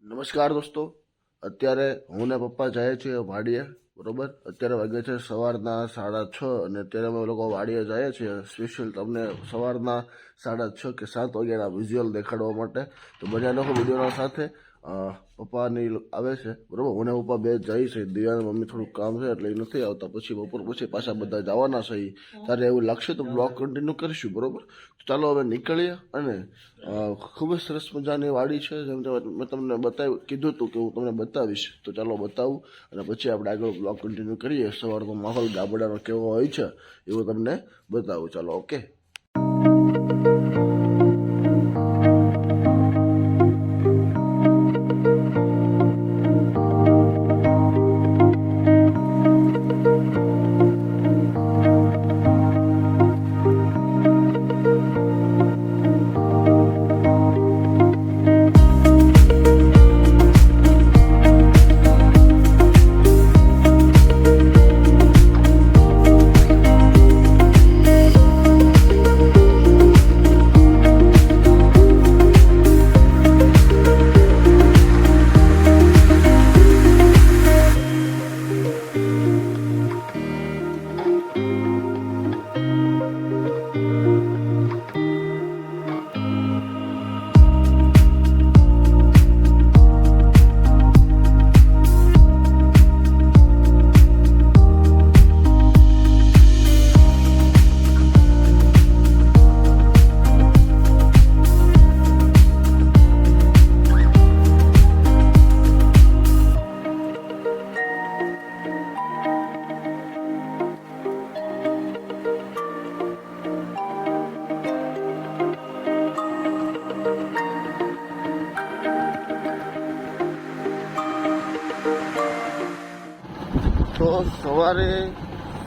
નમસ્કાર દોસ્તો, અત્યારે હું ને પપ્પા જાય છે વાડીએ. બરોબર, અત્યારે વાગે છે સવારના 6:30 અને અત્યારે અમે લોકો વાડીએ જઈએ છીએ સ્પેશિયલ તમને સવારના 6:30 કે 7 વાગ્યાના વિઝ્યુઅલ દેખાડવા માટે. તો બધા લોકો વિડીયોના સાથે પપ્પાની આવે છે. બરોબર, હું ને પપ્પા બે જાય છે. દિવ્યાની મમ્મી થોડુંક કામ છે એટલે એ નથી આવતા. પછી બપોર પછી પાછા બધા જવાના છે. તારે એવું લાગશે તો બ્લોગ કન્ટિન્યુ કરીશું. બરોબર, ચાલો હવે નીકળીએ. અને ખૂબ જ સરસ મજાની વાડી છે. જેમ મેં તમને કીધું હતું કે હું તમને બતાવીશ, તો ચાલો બતાવું અને પછી આપણે આગળ બ્લોગ કન્ટિન્યુ કરીએ. સવારનો માહોલ ગાબડાનો કેવો હોય છે એવું તમને બતાવું. ચાલો, ઓકે. તો સવારે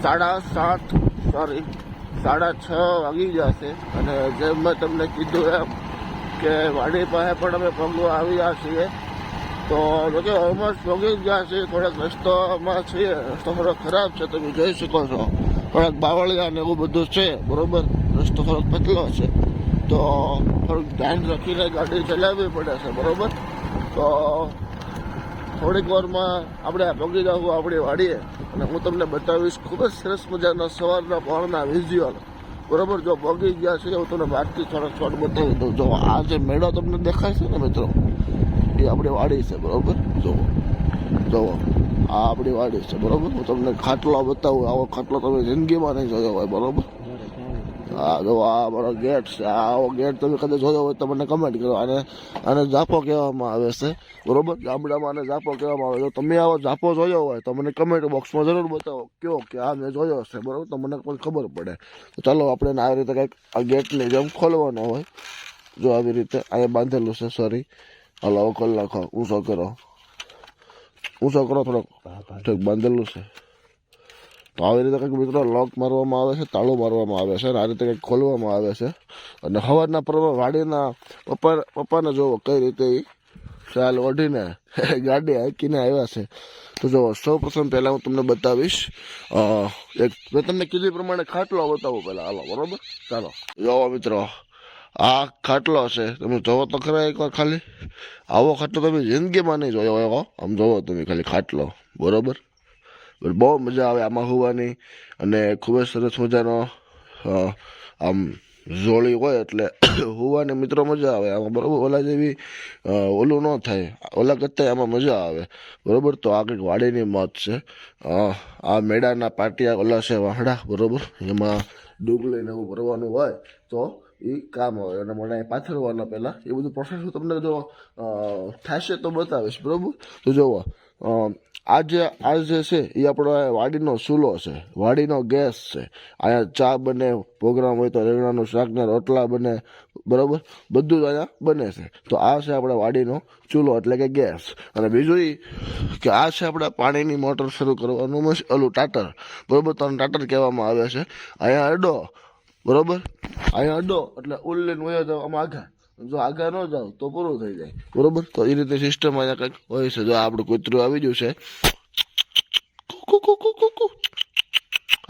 6:30 વાગી જશે. અને જેમ મેં તમને કીધું એમ કે વાડી પાસે પણ અમે પગવા આવ્યા છીએ. તો જોકે ઓલમોસ્ટ પગી ગયા છીએ. થોડાક રસ્તામાં છીએ, રસ્તો થોડોક ખરાબ છે, તમે જોઈ શકો છો. થોડાક બાવળિયા ને એવું બધું છે. બરોબર, રસ્તો થોડોક પતલો છે, તો થોડુંક ધ્યાન રાખીને ગાડી ચલાવવી પડે છે. બરોબર, તો થોડીક વારમાં આપણે પગી જવું આપણી વાડીએ અને હું તમને બતાવીશ ખૂબ જ સરસ મજાના સવારના પહોરના વિઝ્યુઅલ. બરોબર, જો પગી ગયા છે હું તમને બહારથી થોડોક શોટ બતાવી દઉં. જો આ જે મેળો તમને દેખાય છે ને મિત્રો, એ આપણી વાડી છે. બરોબર, જોવો આ આપણી વાડી છે. બરોબર, હું તમને ખાટલો બતાવું. આવો ખાટલો તમે જિંદગીમાં નહીં જોયો હોય. બરોબર, હા જો આ મારો ગેટ છે. આવો ગેટ તમે કદાચ જોયો હોય તો મને કમેન્ટ કરો. આને જાપો કહેવામાં આવે છે. બરોબર, ગામડામાં આને જાપો કહેવામાં આવે. જો તમે આવો જાપો જોયો હોય તો મને કમેન્ટ બોક્સમાં જરૂર બતાવો કયો કે આ મેં જોયો હશે. બરોબર, તો મને પણ ખબર પડે. તો ચાલો આપણે આવી રીતે કંઈક આ ગેટની જેમ ખોલવાનો હોય. જો આવી રીતે અહીંયા બાંધેલું છે. સોરી, હાલો હવે ખોલી નાખો. ઊંચો કરો થોડોક બાંધેલું છે. તો આવી રીતે કંઈક મિત્રો લોક મારવામાં આવે છે, તાળું મારવામાં આવે છે અને આ રીતે કંઈક ખોલવામાં આવે છે. અને સવારના પરમાં વાડીના પપ્પાને જોવો કઈ રીતે એ ચાલ ઓઢીને ગાડી હાંકીને આવ્યા છે. તો જો સૌ પ્રથમ પહેલાં હું તમને બતાવીશ એક મેં તમને કીધું પ્રમાણે ખાટલો બતાવું પહેલાં. હાલો, બરોબર, ચાલો જોવો મિત્રો, આ ખાટલો છે. તમે જોવો તો ખરા એકવાર ખાલી. આવો ખાટલો તમે જિંદગીમાં નહીં જોયો હોય. આમ જોવો તમે ખાલી ખાટલો. બરોબર, બહુ મજા આવે આમાં હોવાની. અને ખૂબ જ સરસ મજાનો આમ જોળી હોય એટલે હોવાની મિત્રો મજા આવે આમાં. બરોબર, ઓલા જેવી ઓલું ન થાય, ઓલા કરતાં આમાં મજા આવે. બરોબર, તો આ કંઈક વાડીની મોત છે. આ મેળાના પાટિયા ઓલા છે વાહડા. બરોબર, એમાં ડુંગળી ને એવું ભરવાનું હોય તો એ કામ આવે. અને મને પાથરવાના પહેલાં એ બધું પ્રોસેસ હું તમને જો થશે તો બતાવીશ. બરોબર, તો જુઓ આ જે છે એ આપણો વાડીનો ચૂલો છે, વાડીનો ગેસ છે. અહીંયા ચા બને, પ્રોગ્રામ હોય તો રીંગણાનું શાકના રોટલા બને. બરાબર, બધું જ અહીંયા બને છે. તો આ છે આપણા વાડીનો ચૂલો એટલે કે ગેસ. અને બીજું એ કે આ છે આપણે પાણીની મોટર શરૂ કરવાનું ઓલું ટાટર. બરાબર, તો ટાટર કહેવામાં આવે છે. અહીંયા અડો. બરાબર, અહીંયા અડો એટલે ઉલ્લીને વયો જાવ આમ આગા. જો આગા ન જાવ તો પૂરું થઈ જાય. બરોબર, તો એ રીતે સિસ્ટમ અહીંયા કંઈક હોય છે. જો આપણું કૂતરું આવી ગયું છે,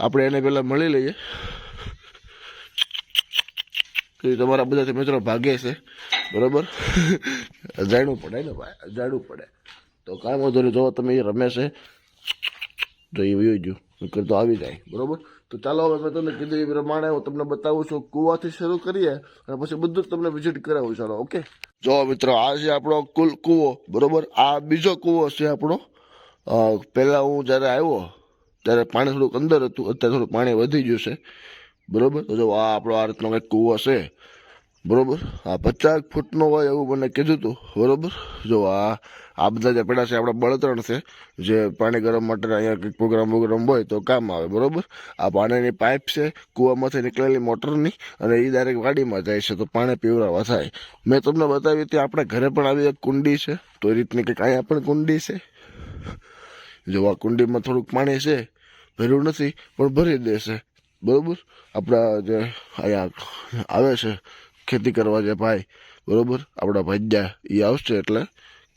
આપણે એને પેલા મળી લઈએ. તો એ તમારા બધા મિત્રો ભાગે છે, બરાબર. જાણવું પડે ને ભાઈ, જાણવું પડે. તો કાંઈ વાંધો નહીં, જો તમે એ રમે છે તો એ વયું ગયું તો આવી જાય, બરાબર. તો ચાલો હવે મેં તમને કીધું એ પ્રમાણે હું તમને બતાવું છું. કૂવાથી શરૂ કરીએ અને પછી બધું જ તમને વિઝિટ કરાવું. ચાલો, ઓકે. જો મિત્રો, આ છે આપણો કુલ કૂવો, બરાબર. આ બીજો કૂવો છે આપણો. પહેલાં હું જ્યારે આવ્યો ત્યારે પાણી થોડુંક અંદર હતું, અત્યારે થોડુંક પાણી વધી ગયું છે, બરાબર. તો જો આ આપણો આ રીતનો કંઈક કૂવો છે, બરાબર. આ 50 ફૂટનો હોય એવું મને કીધું હતું, બરાબર. જો આ બધા જે પેડા છે આપણા બળતણ છે, જે પાણી ગરમ માટે અહીંયા કંઈક પ્રોગ્રામ હોય તો કામ આવે, બરાબર. આ પાણીની પાઇપ છે કૂવામાંથી નીકળેલી મોટરની, અને એ ડાયરેક્ટ વાડીમાં જાય છે તો પાણી પીવડાવવા થાય. મેં તમને બતાવી હતી આપણા ઘરે પણ આવી એક કુંડી છે, તો એ રીતની કંઈક અહીંયા પણ કુંડી છે. જો આ કુંડીમાં થોડુંક પાણી છે, ભર્યું નથી પણ ભરી દેશે, બરાબર. આપણા જે અહીંયા આવે છે ખેતી કરવા જે ભાઈ, બરાબર, આપણા ભાગ્યા એ આવશે એટલે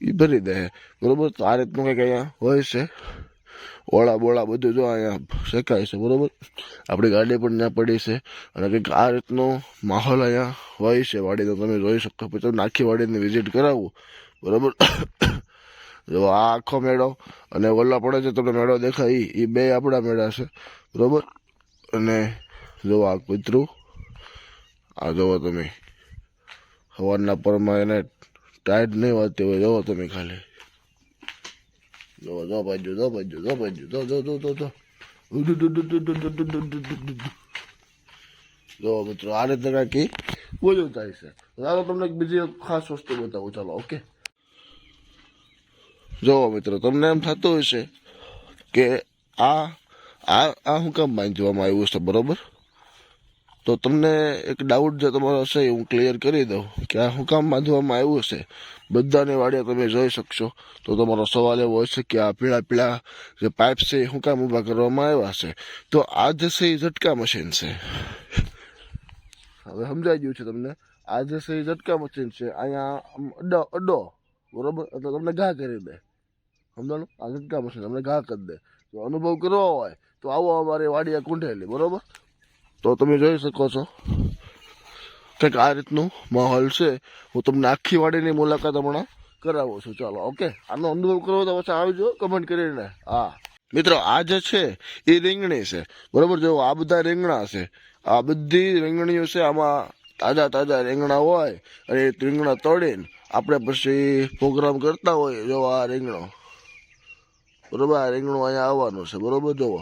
એ ભરી દે, બરાબર. તો આ રીતનું કંઈક અહીંયા હોય છે. ઓળા બોળા બધું જો અહીંયા શેકાય છે, બરાબર. આપણી ગાડી પણ ત્યાં પડી છે અને કંઈક આ રીતનો માહોલ અહીંયા હોય છે વાડીનો, તમે જોઈ શકો. પછી તમને આખી વાડીની વિઝિટ કરાવું, બરાબર. જો આ આખો મેળો અને ઓલા પડે છે તમને મેળો દેખાય એ બે આપણા મેળા છે, બરાબર. અને જો આ કૂતરું, આ જુઓ તમે, સવારના પરમાં એને ટાઈટ નહીં વાંચતી હોય, જુઓ તમે ખાલી. જો બાજુ જો મિત્રો, આ રીતે કાંઈક બોલું થાય છે. ચાલો તમને બીજી ખાસ વસ્તુ બતાવું. ચાલો, ઓકે. જો મિત્રો, તમને એમ થતું હશે કે આ શું કામ બાંધવામાં આવ્યું છે, બરાબર. તો તમને એક ડાઉટ જે તમારો હશે એ હું ક્લિયર કરી દઉં કે આ શું કામ બાંધવામાં આવ્યું છે. બધાની વાડીએ તમે જોઈ શકશો. તો તમારો સવાલ એવો હશે કે આ પીળા જે પાઇપ છે એ શું કામ ઊભા કરવામાં આવ્યા છે. તો આ જે છે એ ઝટકા મશીન છે. હવે સમજાઈ ગયું છે તમને. આ જે છે એ ઝટકા મશીન છે. અહીંયા અડો, બરાબર, એટલે તમને ઘા કરી દે, સમજાણું. આ ઝટકા મશીન તમને ઘા કરી દે. જો અનુભવ કરવો હોય તો આવો અમારી વાડીએ કુંઢેલી, બરાબર. તો તમે જોઈ શકો છો કંઈક આ રીતનું માહોલ છે. હું તમને આખી વાડીની મુલાકાત હમણાં કરાવું છું. ચાલો, ઓકે. આનો અનુભવ કરવો તો પછી આવજો કમેન્ટ કરીને. હા મિત્રો, આ જે છે એ રીંગણી છે, બરાબર. જો આ બધા રીંગણા છે, આ બધી રીંગણીઓ છે. આમાં તાજા રીંગણા હોય અને એ રીંગણા તળીને આપણે પછી પ્રોગ્રામ કરતા હોય. જો આ રીંગણો, બરાબર, આ રીંગણું અહીંયા આવવાનું છે, બરાબર. જુઓ,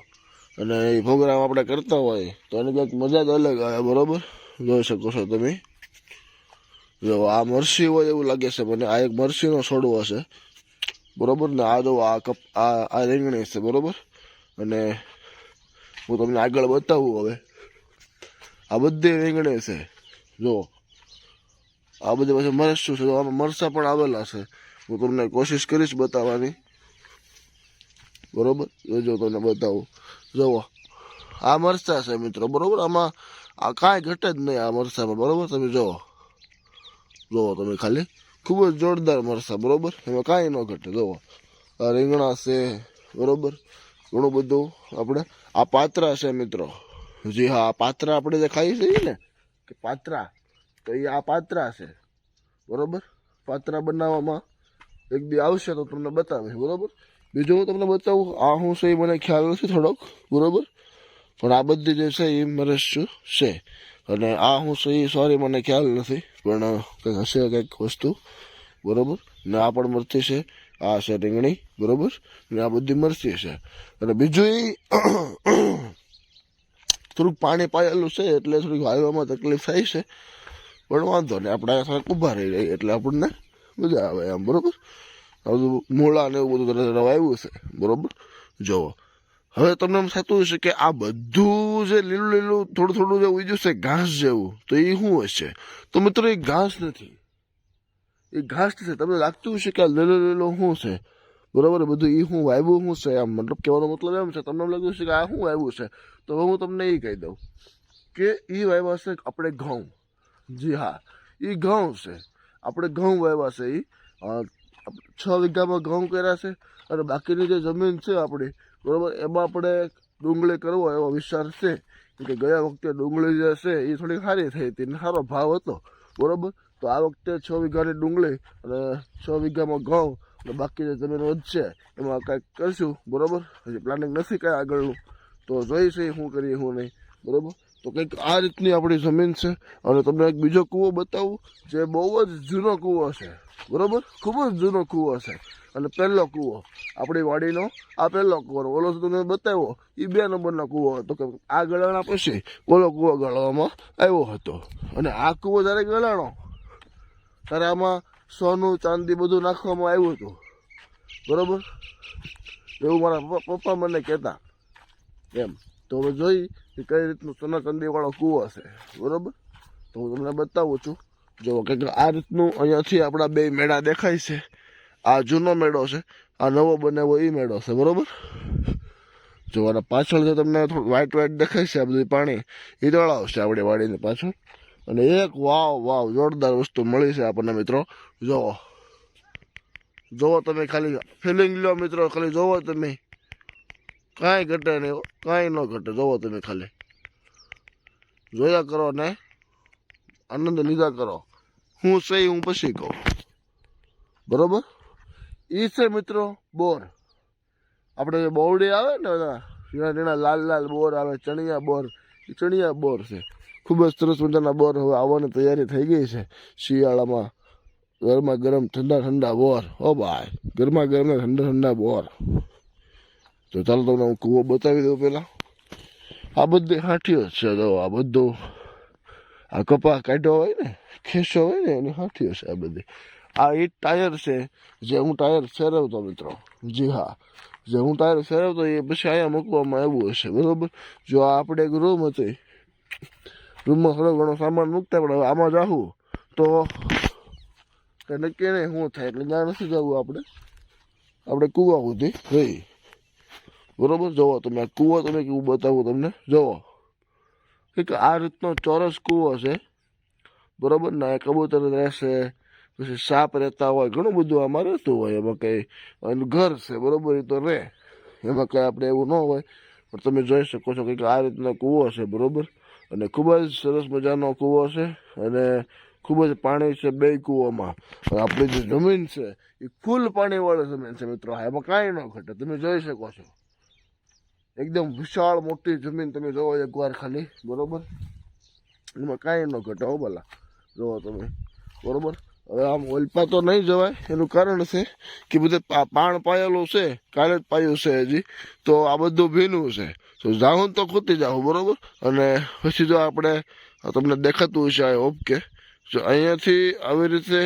અને એ પ્રોગ્રામ આપણે કરતા હોય તો એની કંઈક મજા જ અલગ આવે, બરાબર. જોઈ શકો છો તમે. જો આ મરસી હોય એવું લાગે છે મને. આ એક મરસીનો છોડવો હશે, બરાબર. ને આ જો આ રીંગણી છે, બરાબર. અને હું તમને આગળ બતાવું. હવે આ બધી રીંગણી છે. જો આ બધી પછી મરચું છે. આમાં મરચાં પણ આવેલા છે. હું તમને કોશિશ કરીશ બતાવવાની, બરાબર. જો તમને બતાવું. જુઓ, આ મરચાં છે મિત્રો, બરાબર. આમાં આ કાંઈ ઘટે જ નહીં આ મરચાંમાં, બરાબર. તમે જુઓ તમે ખાલી, ખૂબ જ જોરદાર મરચાં, બરાબર. એમાં કાંઈ ન ઘટે. જુઓ, આ રીંગણા છે, બરાબર. ઘણું બધું આપણે આ પાત્રા છે મિત્રો. જી હા, આ પાત્રા આપણે જે ખાઈ છીએ ને કે પાત્રા, તો એ આ પાત્રા છે, બરાબર. પાત્રા બનાવવામાં એક દી આવશે તો તમને બતાવીશ, બરાબર. બીજું હું તમને બતાવું. આ શું છે એ મને ખ્યાલ નથી થોડોક, બરાબર. પણ આ બધી જે છે એ મરચું છે. અને આ શું છે એ સોરી મને ખ્યાલ નથી, પણ કંઈક હશે કંઈક વસ્તુ, બરાબર. ને આ પણ મરચી છે. આ છે રીંગણી, બરાબર. ને આ બધી મરચી છે. અને બીજું એ થોડુંક પાણી પાયેલું છે એટલે થોડીક હાલવામાં તકલીફ થાય છે, પણ વાંધો નહીં. આપણે અહીંયા થોડાક ઊભા રહી રહીએ એટલે આપણને મજા આવે એમ, બરાબર. મૂળા ને એવું બધું આવ્યું છે, બરાબર. જુઓ, હવે તમને એમ થતું હશે કે આ બધું જે લીલું થોડું જે ઉગ્યું છે ઘાસ જેવું, તો એ શું હશે? તો મિત્રો, એ ઘાસ નથી. એ ઘાસ નથી. તમને લાગતું હશે કે આ લીલું શું છે, બરાબર. બધું એ શું વાવ્યું શું છે, આમ મતલબ કહેવાનો મતલબ એમ છે. તમને એમ લાગતું હશે કે આ શું વાવ્યું છે, તો હવે હું તમને એ કહી દઉં કે એ વાવ્યા છે આપણે ઘઉં. જી હા, એ ઘઉં છે. આપણે ઘઉં વાવ્યા છે. એ 6 વીઘામાં ઘઉં કર્યા છે. અને બાકીની જે જમીન છે આપણી, બરાબર, એમાં આપણે ડુંગળી કરવો એવો વિચાર છે કે ગયા વખતે ડુંગળી જે છે એ થોડી સારી થઈ હતી ને સારો ભાવ હતો, બરોબર. તો આ વખતે 6 વીઘાની ડુંગળી અને 6 વીઘામાં ઘઉં અને બાકી જે જમીન વધશે એમાં કાંઈક કરશું, બરોબર. હજી પ્લાનિંગ નથી કાંઈ આગળનું, તો જોઈશે શું કરીએ શું નહીં, બરોબર. તો કંઈક આ રીતની આપણી જમીન છે. અને તમને એક બીજો કૂવો બતાવું જે બહુ જ જૂનો કૂવો છે, બરોબર. ખૂબ જ જૂનો કૂવો છે અને પહેલો કૂવો આપણી વાડીનો આ પહેલો કૂવો. ઓલો તમને બતાવ્યો એ 2 નંબરનો કૂવો હતો કે આ ગળાણા પછી ઓલો કૂવો ગળવામાં આવ્યો હતો. અને આ કૂવો જ્યારે ગળાણો ત્યારે આમાં સોનું ચાંદી બધું નાખવામાં આવ્યું હતું, બરોબર. એવું મારા પપ્પા મને કહેતા એમ. તો હવે જોઈ કે કઈ રીતનું સોના ચાંદી વાળો કૂવો છે, બરોબર. તો હું તમને બતાવું છું. જો કંઈક આ રીતનું અહીંયાથી આપણા 2 મેળા દેખાય છે. આ જૂનો મેળો છે, આ નવો બનાવ્યો એ મેળો છે, બરોબર. જો આના પાછળ જે તમને થોડું વ્હાઈટ દેખાય છે, આ બધું પાણી એ તળાવ છે આપણી વાડીની પાછળ. અને એક વાવ જોરદાર વસ્તુ મળી છે આપણને મિત્રો. જોવો તમે, ખાલી ફિલિંગ લો મિત્રો, ખાલી જોવો તમે, કાંઈ ઘટે નહીં, કાંઈ ન ઘટે. જોવો તમે, ખાલી જોયા કરો ને આનંદ લીધા કરો. હું સહી હું પછી કહું, બરોબર. એ છે મિત્રો બોર. આપણે જે બોરડી આવે ને ઝીણા લાલ બોર આવે, ચણિયા બોર, એ ચણિયા બોર છે. ખૂબ જ સરસ મજાના બોર હવે આવવાની તૈયારી થઈ ગઈ છે શિયાળામાં. ગરમા ગરમ ઠંડા બોર, ઓ ભાઈ, ગરમા ગરમ ઠંડા બોર. તો ચાલો તમને હું કૂવો બતાવી દઉં પહેલાં. આ બધી હાથીઓ છે. તો આ બધું આ કપા કાઢ્યો હોય ને, ખેસો હોય ને એની હાથીઓ છે આ બધી. આ ઈ ટાયર છે જે હું ટાયર ફેરવતો મિત્રો. જી હા, જે હું ટાયર ફેરવતો એ પછી અહીંયા મૂકવામાં આવ્યું હશે, બરોબર. જો આ આપણે એક રૂમ હતી, રૂમમાં થોડો ઘણો સામાન મૂકતા, પણ હવે આમાં જાવું તો કંઈ નક્કી નહીં શું થાય, એટલે ત્યાં નથી જવું આપણે કૂવા સુધી રહી, બરોબર. જોવો તમે આ કૂવો, તમે કેવું બતાવું તમને. જોવો કંઈક આ રીતનો ચોરસ કૂવો છે, બરોબર. ને કબૂતર રહેશે, પછી સાપ રહેતા હોય, ઘણું બધું આમાં રહેતું હોય. એમાં કંઈ એનું ઘર છે, બરોબર, એ તો રહે, એમાં કંઈ આપણે એવું ન હોય. પણ તમે જોઈ શકો છો કંઈક આ રીતનો કૂવો છે, બરોબર. અને ખૂબ જ સરસ મજાનો કૂવો છે અને ખૂબ જ પાણી છે 2 કૂવામાં. આપણી જે જમીન છે એ ફૂલ પાણીવાળી જમીન છે મિત્રો. એમાં કાંઈ ન ઘટે, તમે જોઈ શકો છો. એકદમ વિશાળ મોટી જમીન, તમે જોવો એકવાર ખાલી, બરોબર. એમાં કાંઈ ન ઘટે હો ભલા, જોવો તમે, બરોબર. હવે આમ ઓલપા તો નહીં જવાય, એનું કારણ છે કે બધે પાણ પાયેલું છે, કાલે જ પાયું છે હજી. તો આ બધું ભીનું છે, તો જાઉં તો ખૂતી જાઉં, બરોબર. અને પછી જો આપણે તમને દેખાતું હશે આ ઓકે, જો અહીંયાથી આવી રીતે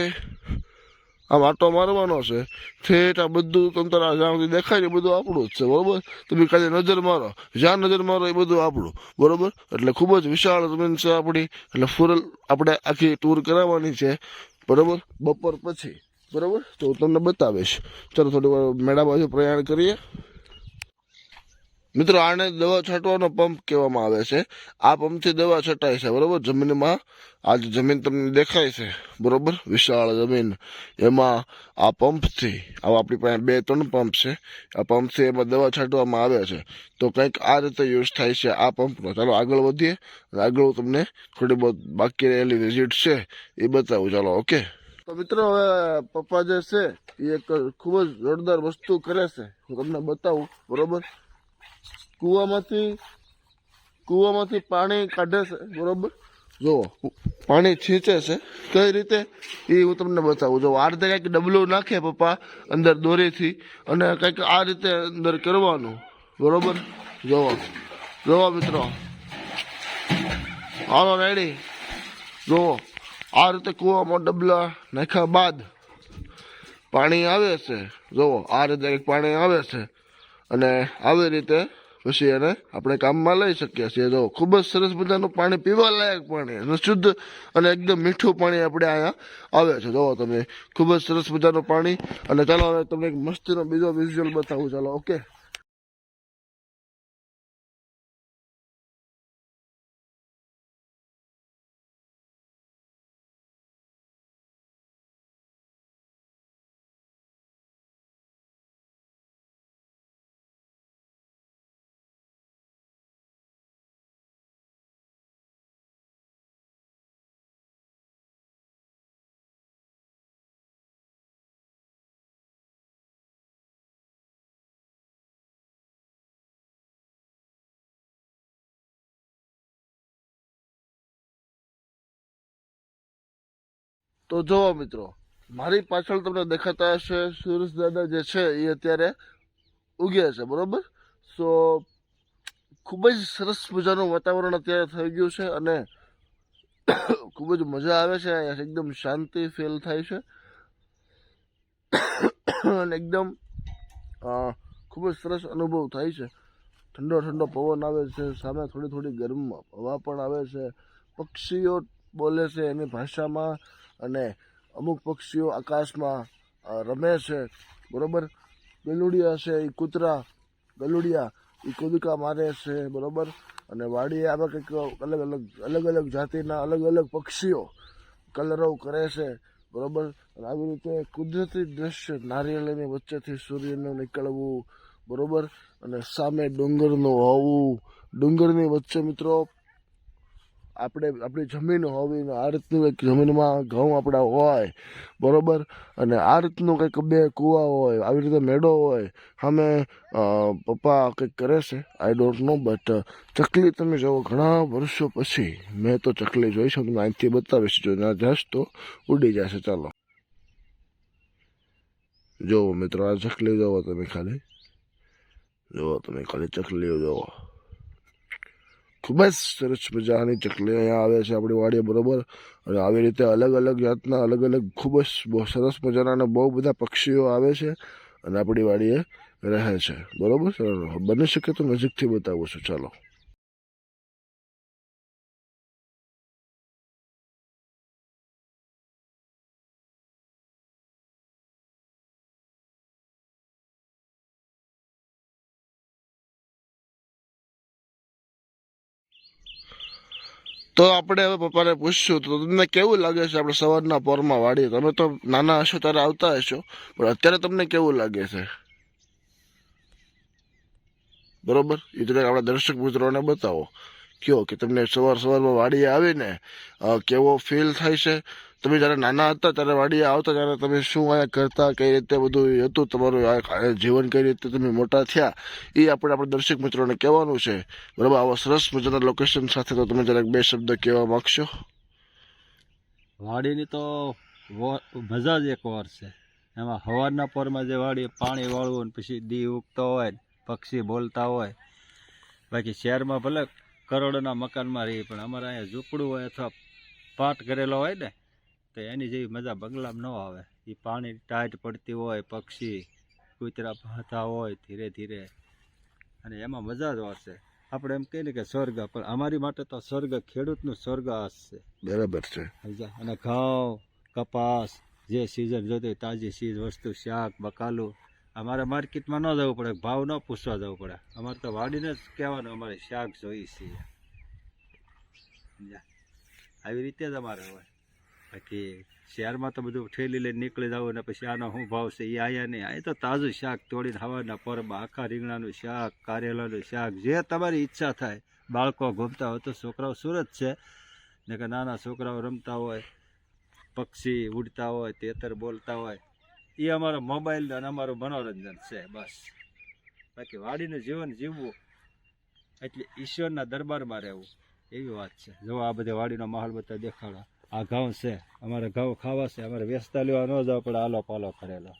આમ આટો મારવાનો છે ઠેઠ. આ બધું તંત્ર જ્યાં સુધી દેખાય ને બધું આપણું જ છે, બરોબર. તમે ખાલી નજર મારો, જ્યાં નજર મારો એ બધું આપણું, બરોબર. એટલે ખૂબ જ વિશાળ જમીન છે આપણી. એટલે ફૂલ આપણે આખી ટૂર કરાવવાની છે, બરોબર, બપોર પછી, બરોબર. તો હું તમને બતાવીશ. ચાલો થોડી વાર મેળા બાજુ પ્રયાણ કરીએ. મિત્રો આને દવા છાંટવાનો પંપ કહેવામાં આવે છે. આ પંપથી દવા છટાય છે, બરોબર. જમીનમાં આ જે જમીન તમને દેખાય છે, બરોબર, વિશાળ જમીન, એમાં આ પંપથી આપણી પાસે 2-3 પંપ છે. આ પંપથી એમાં દવા છાંટવામાં આવે છે. તો કંઈક આ રીતે યુઝ થાય છે આ પંપનો. ચાલો આગળ વધીએ. આગળ હું તમને થોડી બહુ બાકી રહેલી વિઝિટ છે એ બતાવું. ચાલો ઓકે. તો મિત્રો હવે પપ્પા જે છે એ એક ખૂબ જ જોરદાર વસ્તુ કરે છે, હું તમને બતાવું, બરોબર. કૂવામાંથી પાણી કાઢે છે, બરોબર. જુઓ પાણી છીંચે છે કઈ રીતે એ હું તમને બતાવું. જો આ રીતે કંઈક ડબલું નાખે પપ્પા અંદર દોરીથી, અને કંઈક આ રીતે અંદર કરવાનું, બરોબર. જોવો મિત્રો, હાલો રેડી. જુઓ આ રીતે કૂવામાં ડબલા નાખ્યા બાદ પાણી આવે છે. જુઓ આ રીતે કંઈક પાણી આવે છે અને આવી રીતે પછી એને આપણે કામમાં લઈ શકીએ છીએ. જો ખૂબ જ સરસ મજાનું પાણી, પીવા લાયક પાણી અને શુદ્ધ અને એકદમ મીઠું પાણી આપણે અહીંયા આવે છે. જોવો તમે, ખૂબ જ સરસ મજાનું પાણી. અને ચાલો હવે તમને એક મસ્તીનો બીજો વિઝ્યુઅલ બતાવું. ચાલો ઓકે. તો જોવો મિત્રો, મારી પાછળ તમને દેખાતા હશે સુરેશ દાદા જે છે એ અત્યારે ઉગ્યા છે, બરોબર. સો ખૂબ જ સરસ મજાનું વાતાવરણ અત્યારે થઈ ગયું છે અને ખૂબ જ મજા આવે છે. અહીંયા એકદમ શાંતિ ફીલ થાય છે અને એકદમ ખૂબ જ સરસ અનુભવ થાય છે. ઠંડો ઠંડો પવન આવે છે, સામે થોડી થોડી ગરમ હવા પણ આવે છે. પક્ષીઓ બોલે છે એની ભાષામાં અને અમુક પક્ષીઓ આકાશમાં રમે છે, બરોબર. ગલુડિયા છે એ કૂતરા, ગલુડિયા એ કૂદકા મારે છે, બરોબર. અને વાડીએ આવા કંઈક અલગ અલગ જાતિના અલગ અલગ પક્ષીઓ કલરવ કરે છે, બરોબર. અને આવી રીતે કુદરતી દ્રશ્ય, નારિયેળની વચ્ચેથી સૂર્યનું નીકળવું, બરોબર. અને સામે ડુંગરનું હોવું, ડુંગરની વચ્ચે મિત્રો આપણી જમીન હોવી ને આ રીતનું કંઈક જમીનમાં ઘઉં આપણા હોય, બરોબર. અને આ રીતનું કંઈક બે કૂવા હોય, આવી રીતે મેળો હોય. સામે પપ્પા કંઈક કરે છે, આઈ ડોન્ટ નો. બટ ચકલી તમે જુઓ, ઘણા વર્ષો પછી મેં તો ચકલી જોઈ છે. તમે અહીંથી બતાવીશ, જો ના જશ તો ઉડી જશે. ચાલો જોવો મિત્રો, આ ચકલી જોવો તમે, ખાલી જોવો તમે, ખાલી ચકલીઓ જોવો. ખૂબ જ સરસ મજાની ચકલી અહીંયા આવે છે આપણી વાડીએ, બરોબર. અને આવી રીતે અલગ અલગ જાતના અલગ અલગ ખૂબ જ બહુ સરસ મજાના અને બહુ બધા પક્ષીઓ આવે છે અને આપણી વાડીએ રહે છે, બરોબર. બની શકે તો નજીકથી બતાવું છું. ચાલો તો આપણે હવે પપ્પાને પૂછશું તો તમને કેવું લાગે છે આપણે સવારના પોરમાં વાડીએ? તમે તો નાના હશો ત્યારે આવતા હશો, પણ અત્યારે તમને કેવું લાગે છે, બરોબર? એ તો આપણા દર્શક મિત્રોને બતાવો, કયો કે તમને સવારમાં વાડીએ આવીને કેવો ફીલ થાય છે. તમે જ્યારે નાના હતા ત્યારે વાડીએ આવતા ત્યારે તમે શું અહીંયા કરતા, કઈ રીતે બધું હતું તમારું જીવન, કઈ રીતે તમે મોટા થયા, એ આપણા દર્શક મિત્રોને કહેવાનું છે, બરાબર. આવા સરસ મજાના લોકેશન સાથે તો તમે જરાક બે શબ્દ કહેવા માગશો? વાડીની તો મજા જ એક વાર છે. એમાં સવારના પોરમાં જે વાડીએ પાણી વાળવું ને પછી દી ઉગતો હોય, પક્ષી બોલતા હોય. બાકી શહેરમાં ભલે કરોડોના મકાનમાં રહી, પણ અમારે અહીંયા ઝૂંપડું હોય અથવા પાટ કરેલો હોય ને, તો એની જેવી મજા બંગલામાં ન આવે. એ પાણી ટાઈટ પડતી હોય, પક્ષી કૂતરા ભાતા હોય ધીરે ધીરે, અને એમાં મજા જ આવશે. આપણે એમ કહીએ ને કે સ્વર્ગ, પણ અમારી માટે તો સ્વર્ગ, ખેડૂતનું સ્વર્ગ આ છે, બરાબર છે. અને ઘઉં, કપાસ, જે સિઝન જોતી તાજી ચીજ વસ્તુ, શાક, બકાલું, અમારે માર્કેટમાં ન જવું પડે, ભાવ ન પૂછવા જવું પડે. અમારે તો વાડીને જ કહેવાનું અમારે શાક જોઈએ છીએ. આવી રીતે જ અમારે હોય. બાકી શહેરમાં તો બધું ઠેલી લઈને નીકળી જવું ને પછી આનો શું ભાવ છે એ આયા નહીં. અહીં તો તાજું શાક તોડીને સવારના પોરમાં આખા રીંગણાનું શાક, કારેલાનું શાક, જે તમારી ઈચ્છા થાય. બાળકો ઘૂમતા હોય તો છોકરાઓ સુરત છે ને, કે નાના છોકરાઓ રમતા હોય, પક્ષી ઉડતા હોય, તેતર બોલતા હોય, એ અમારો મોબાઈલ અને અમારું મનોરંજન છે, બસ. બાકી વાડીનું જીવન જીવવું એટલે ઈશ્વરના દરબારમાં રહેવું, એવી વાત છે. જો આ બધે વાડીનો માહોલ બધા દેખાડો. આ ઘઉં છે, અમારે ઘઉં ખાવા છે, અમારે વેચતા લેવા ન જવા પડે, આલો પાલો કરેલો.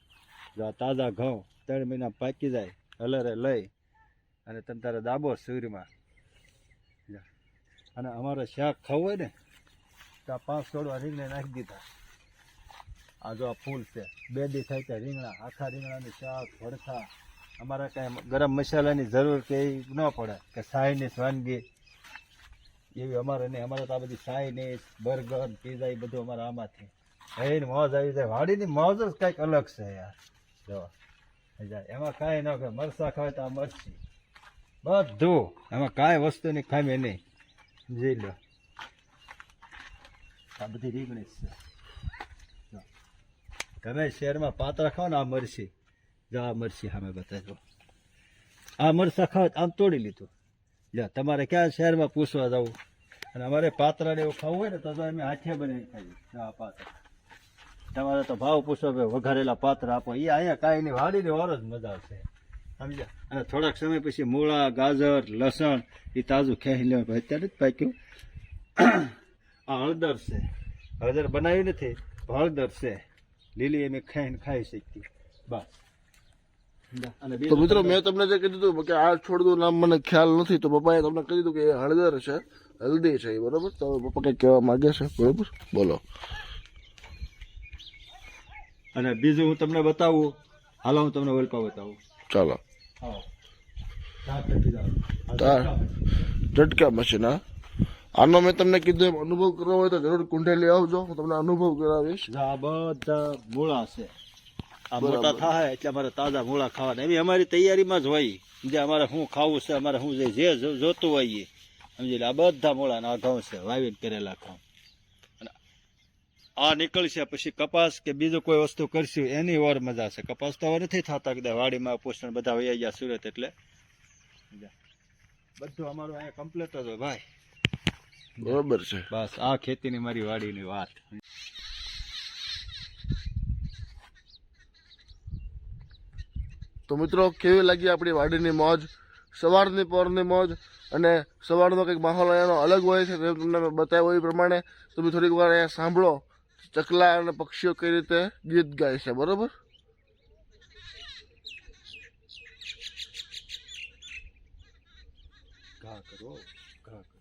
જો આ તાજા ઘઉં 3 મહિના પાકી જાય, હલરે લઈ અને તમે તારે દાબો સૂરમાં. અને અમારે શાક ખાવું હોય ને તો આ 5 છોડવા રીંગણા નાખી દીધા. આ જો આ ફૂલ છે, 2 દી થાય ત્યાં રીંગણા, આખા રીંગણાનું શાક, ભરથા. અમારે કાંઈ ગરમ મસાલાની જરૂર કે એ ન પડે, કે ચાઇનીઝ વાનગી એવી અમારે નહીં. અમારે તો આ બધી ચાઇનીઝ, બર્ગર, પીઝા એ બધું અમારે આમાંથી એને મોજ આવી જાય. વાડીની મોજ જ કંઈક અલગ છે યાર. જો એમાં કાંઈ ન ખાય, મરચાં ખાય તો આ મરચી, બધું એમાં કાંઈ વસ્તુની ખામી નહીં. જોઈ લો, આ બધી રીંગણી છે. તમે શહેરમાં પાતળા ખાઓ ને, આ મરચી, જો આ મરચી સામે બતાવો, આ મરચાં ખાવ આમ તોડી લીધું. લે તમારે ક્યાં શહેરમાં પૂછવા જવું? અને અમારે પાત્રાને એવું ખાવું હોય ને તો અમે હાથે બનાવી ખાઈએ. આ પાત્રા તમારે તો ભાવ પૂછો કે વઘારેલા પાત્ર આપો, એ અહીંયા કાંઈ નહીં. વાડીને વારો જ મજા આવશે, સમજ્યા. અને થોડાક સમય પછી મૂળા, ગાજર, લસણ એ તાજું ખેંચી લેવાનું. અત્યારે જ પાક્યું. આ હળદર છે, હળદર બનાવી નથી હળદર છે લીલી એમ ખાઈને ખાઈ શકીએ બસ. અને તો બીજું મિત્રો મેં તમને જે કીધું હતું કે આ છોડનું નામ મને ખ્યાલ નથી, તો પપ્પાએ તમને કહી દીધું કે એ હળદર છે, હલ્દી છે એ, બરોબર. તો પપ્પા કંઈક કહેવા માંગે છે, બરોબર, બોલો. અને બીજું હું તમને બતાવું, હાલો હું તમને ઓલપા બતાવું. ચાલો. હા ચા પી જાઓ. તાર ઝટકા મશીન, હા. આનો મેં તમને કીધું એમ અનુભવ કરવો હોય તો જરૂર કુંઢેલી આવજો, હું તમને અનુભવ કરાવીશ. આ બધા મૂળા છે, આ બરાબર. મોટા થાય એટલે અમારે તાજા મૂળા ખાવાના, એવી અમારી તૈયારીમાં જ હોય. જે અમારે શું ખાવું છે, અમારે શું જે જોતું હોય એ સમજી લે. આ બધા મૂળા આ ઘઉં છે, વાવીને કરેલા ઘઉં. અને આ નીકળશે પછી કપાસ કે બીજું કોઈ વસ્તુ કરશું એની ઓર મજા છે. કપાસ તો હવે નથી થતા કદાચ, વાડીમાં પોષણ બધા વહી ગયા સુરત, એટલે બધું અમારું અહીંયા કમ્પ્લીટ જ હોય ભાઈ. બરોબર છે. બસ આ ખેતીની મારી વાડીની વાત. તો મિત્રો કેવી લાગી આપણી વાડીની મોજ, સવારની પરની મોજ. અને સવારનો કંઈક માહોલ અહીંયાનો અલગ હોય છે, તેમ તમને મેં બતાવ્યો એ પ્રમાણે તમે થોડીક વાર અહીંયા સાંભળો ચકલા અને પક્ષીઓ કઈ રીતે ગીત ગાય છે, બરોબર. ઘા કરો, ઘા કરો.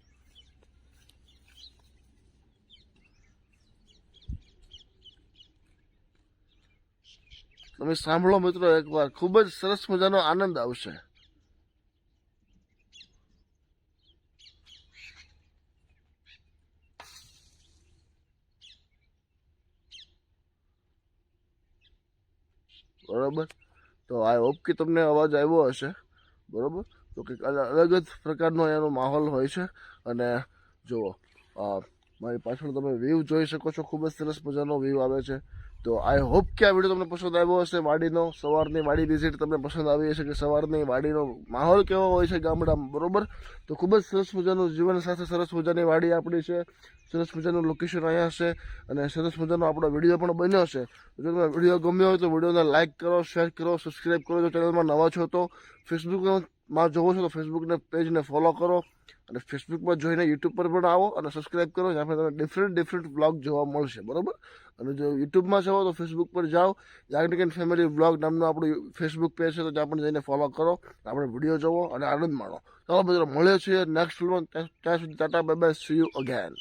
તમે સાંભળો મિત્રો એકવાર, ખૂબ જ સરસ મજાનો આનંદ આવશે. બરોબર. તો આઈ હોપ કે તમને અવાજ આવ્યો હશે, બરોબર. તો કંઈક અલગ જ પ્રકારનો એનો માહોલ હોય છે. અને જુઓ મારી પાછળ તમે વ્યૂ જોઈ શકો છો, ખૂબ જ સરસ મજાનો વ્યૂ આવે છે. તો આઈ હોપ કે આ વિડીયો તમને પસંદ આવ્યો હશે. વાડીનો સવારની વાડી વિઝિટ તમને પસંદ આવી હશે, કે સવારની વાડીનો માહોલ કેવો હોય છે ગામડામાં, બરોબર. તો ખૂબ જ સરસ મજાનું જીવન સાથે સરસ મજાની વાડી આપણી છે, સરસ મજાનું લોકેશન અહીંયા છે, અને સરસ મજાનો આપણો વિડીયો પણ બન્યો છે. જો તમને વિડીયો ગમ્યો હોય તો વિડીયોને લાઇક કરો, શેર કરો, સબસ્ક્રાઈબ કરો. જો ચેનલમાં નવા છો તો ફેસબુકમાં જોવો છો તો ફેસબુકને પેજને ફોલો કરો, અને ફેસબુકમાં જોઈને યુટ્યુબ પર પણ આવો અને સબસ્ક્રાઈબ કરો. જ્યાં તમને ડિફરન્ટ બ્લોગ જોવા મળશે, બરોબર. અને જો યુટ્યુબમાં છો તો ફેસબુક પર જાઓ, યાજ્ઞિક ફેમિલી બ્લોગ નામનું આપણું ફેસબુક પેજ છે, તો ત્યાં પણ જઈને ફોલો કરો, આપણે વિડીયો જોવો અને આનંદ માણો. ચાલો મિત્રો, મળીએ છીએ નેક્સ્ટ ફિલ્મમાં. ત્યાં સુધી Tata, bye bye, C you again.